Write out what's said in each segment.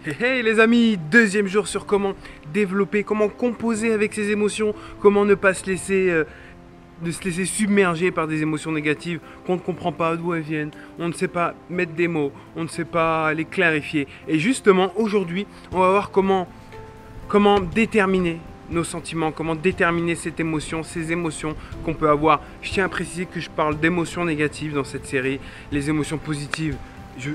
Hey, hey les amis, deuxième jour sur comment développer, comment composer avec ses émotions, comment ne pas se laisser submerger par des émotions négatives qu'on ne comprend pas d'où elles viennent, on ne sait pas mettre des mots, on ne sait pas les clarifier. Et justement, aujourd'hui, on va voir comment déterminer nos sentiments, comment déterminer cette émotion, ces émotions qu'on peut avoir. Je tiens à préciser que je parle d'émotions négatives dans cette série, les émotions positives.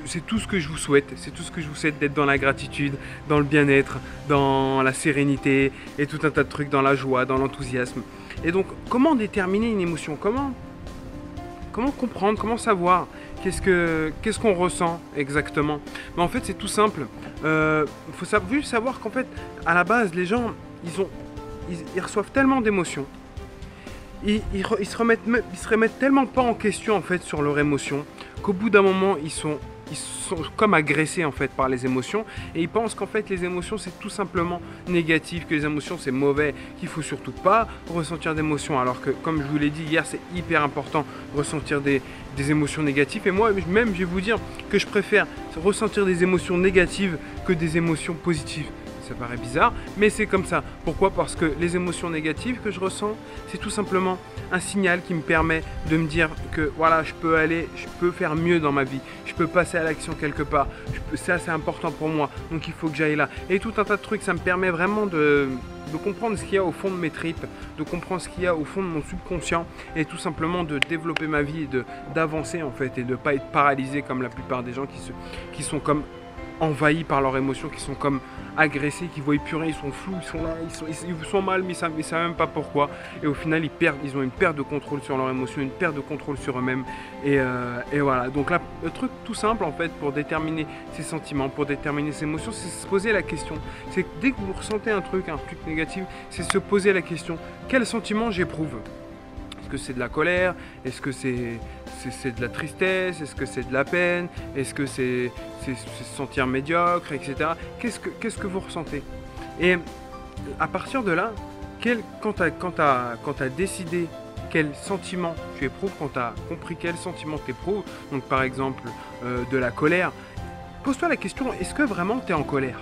C'est tout ce que je vous souhaite, c'est tout ce que je vous souhaite, d'être dans la gratitude, dans le bien-être, dans la sérénité et tout un tas de trucs, dans la joie, dans l'enthousiasme. Et donc, comment déterminer une émotion? Comment comprendre, comment savoir qu'est-ce qu'on ressent exactement? Mais en fait, c'est tout simple. Faut juste savoir qu'en fait, à la base, les gens, ils reçoivent tellement d'émotions. Ils se remettent tellement pas en question en fait sur leur émotion qu'au bout d'un moment ils sont comme agressés en fait par les émotions et ils pensent qu'en fait les émotions c'est tout simplement négatif, que les émotions c'est mauvais, qu'il faut surtout pas ressentir d'émotions, alors que comme je vous l'ai dit hier, c'est hyper important de ressentir des émotions négatives. Et moi même je vais vous dire que je préfère ressentir des émotions négatives que des émotions positives. Ça paraît bizarre, mais c'est comme ça. Pourquoi? Parce que les émotions négatives que je ressens, c'est tout simplement un signal qui me permet de me dire que voilà, je peux faire mieux dans ma vie, je peux passer à l'action quelque part, ça c'est important pour moi, donc il faut que j'aille là. Et tout un tas de trucs, ça me permet vraiment de comprendre ce qu'il y a au fond de mes tripes, de comprendre ce qu'il y a au fond de mon subconscient et tout simplement de développer ma vie et d'avancer en fait et de ne pas être paralysé comme la plupart des gens qui sont comme envahis par leurs émotions, qui sont comme agressés, qui voient plus rien, ils sont flous, ils sont là, ils sont mal, mais ils savent même pas pourquoi. Et au final, ils ont une perte de contrôle sur leurs émotions, une perte de contrôle sur eux-mêmes. Et voilà. Donc là, le truc tout simple en fait pour déterminer ses sentiments, pour déterminer ses émotions, c'est se poser la question. C'est que dès que vous ressentez un truc négatif, c'est se poser la question: quel sentiment j'éprouve? Est-ce que c'est de la colère? Est-ce que c'est de la tristesse? Est-ce que c'est de la peine? Est-ce que c'est se sentir médiocre, etc. Qu'est-ce que vous ressentez? Et à partir de là, quand tu as décidé quel sentiment tu éprouves, quand tu as compris quel sentiment tu éprouves, donc par exemple de la colère, pose-toi la question: est-ce que vraiment tu es en colère?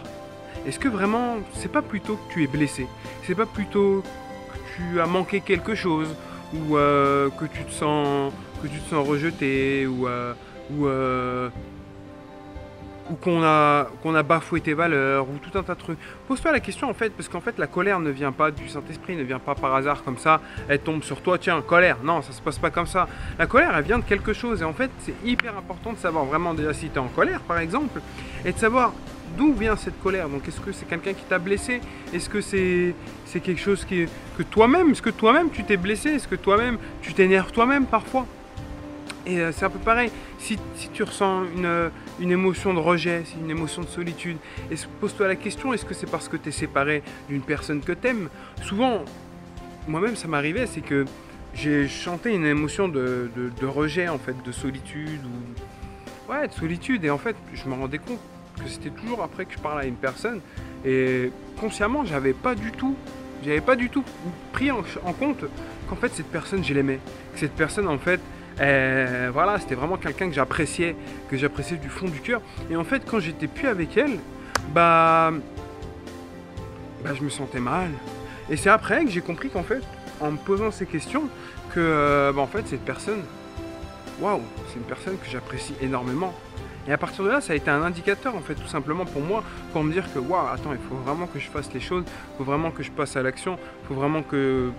Est-ce que vraiment c'est pas plutôt que tu es blessé? C'est pas plutôt que tu as manqué quelque chose, ou que tu te sens rejeté, ou qu'on a bafoué tes valeurs, ou tout un tas de trucs. Pose-toi la question en fait, parce qu'en fait la colère ne vient pas du Saint-Esprit, ne vient pas par hasard comme ça, elle tombe sur toi, tiens, colère. Non, ça se passe pas comme ça. La colère, elle vient de quelque chose, et en fait c'est hyper important de savoir vraiment déjà si tu es en colère par exemple, et de savoir d'où vient cette colère. Donc est-ce que c'est quelqu'un qui t'a blessé? Est-ce que c'est quelque chose que toi-même, est-ce que toi-même tu t'es blessé? Est-ce que toi-même tu t'énerves toi-même parfois? Et c'est un peu pareil, si tu ressens une émotion de rejet, une émotion de solitude, pose-toi la question: est-ce que c'est parce que tu es séparé d'une personne que tu aimes? Souvent, moi-même ça m'arrivait, c'est que j'ai chanté une émotion de rejet en fait, de solitude, ou de solitude, et en fait je me rendais compte que c'était toujours après que je parlais à une personne, et consciemment j'avais pas du tout pris en compte qu'en fait cette personne je l'aimais, que cette personne en fait voilà, c'était vraiment quelqu'un que j'appréciais du fond du cœur. Et en fait quand j'étais plus avec elle, je me sentais mal. Et c'est après que j'ai compris qu'en fait, en me posant ces questions, que en fait cette personne, waouh, c'est une personne que j'apprécie énormément. Et à partir de là, ça a été un indicateur en fait, tout simplement pour moi, pour me dire que waouh, attends, il faut vraiment que je fasse les choses, il faut vraiment que je passe à l'action, il faut vraiment que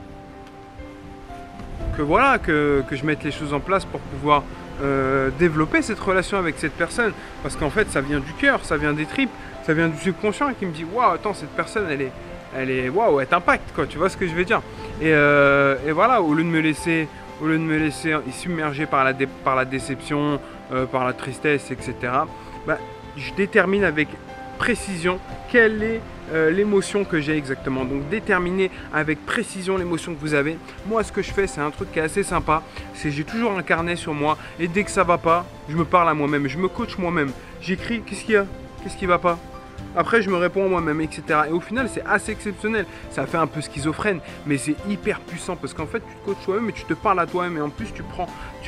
je mette les choses en place pour pouvoir développer cette relation avec cette personne. Parce qu'en fait, ça vient du cœur, ça vient des tripes, ça vient du subconscient qui me dit waouh, attends, cette personne, elle t'impacte, quoi, tu vois ce que je veux dire. Et voilà, au lieu de me laisser submerger par la déception, par la tristesse, etc., je détermine avec précision quelle est l'émotion que j'ai exactement. Donc déterminer avec précision l'émotion que vous avez. Moi ce que je fais, c'est un truc qui est assez sympa, c'est j'ai toujours un carnet sur moi, et dès que ça va pas, je me parle à moi-même, je me coach moi-même, j'écris: qu'est-ce qu'il y a, qu'est-ce qui va pas, Après, je me réponds à moi-même, etc. Et au final, c'est assez exceptionnel. Ça fait un peu schizophrène, mais c'est hyper puissant parce qu'en fait, tu te coaches toi-même et tu te parles à toi-même. Et en plus, tu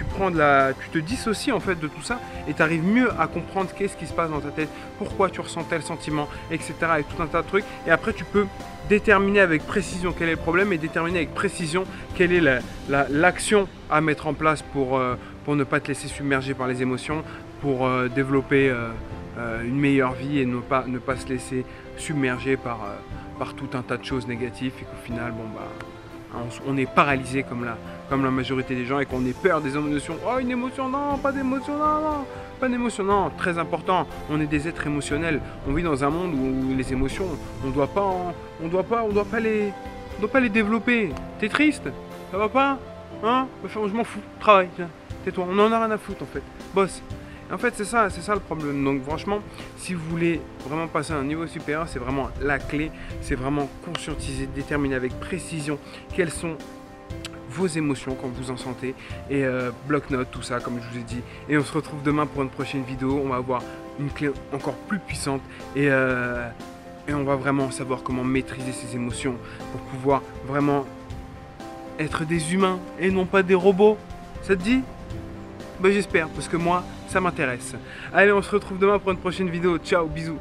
te dissocies en fait de tout ça et tu arrives mieux à comprendre qu'est-ce qui se passe dans ta tête, pourquoi tu ressens tel sentiment, etc. Et tout un tas de trucs. Et après, tu peux déterminer avec précision quel est le problème et déterminer avec précision quelle est l'action à mettre en place pour ne pas te laisser submerger par les émotions, pour développer une meilleure vie et ne pas se laisser submerger par tout un tas de choses négatives et qu'au final, bon bah, on est paralysé comme la majorité des gens et qu'on ait peur des émotions. Oh, une émotion, non, pas d'émotion, non, pas d'émotion, non, très important. On est des êtres émotionnels. On vit dans un monde où les émotions, on doit pas les développer. T'es triste? Ça va pas? Hein? Je m'en fous, travaille, tiens, tais-toi, on en a rien à foutre en fait. Bosse. En fait, c'est ça le problème. Donc franchement, si vous voulez vraiment passer à un niveau supérieur, c'est vraiment la clé. C'est vraiment conscientiser, déterminer avec précision quelles sont vos émotions quand vous en sentez. Et bloc-notes, tout ça, comme je vous ai dit. Et on se retrouve demain pour une prochaine vidéo. On va avoir une clé encore plus puissante. Et on va vraiment savoir comment maîtriser ses émotions pour pouvoir vraiment être des humains et non pas des robots. Ça te dit? Ben, j'espère, parce que moi, ça m'intéresse. Allez, on se retrouve demain pour une prochaine vidéo. Ciao, bisous.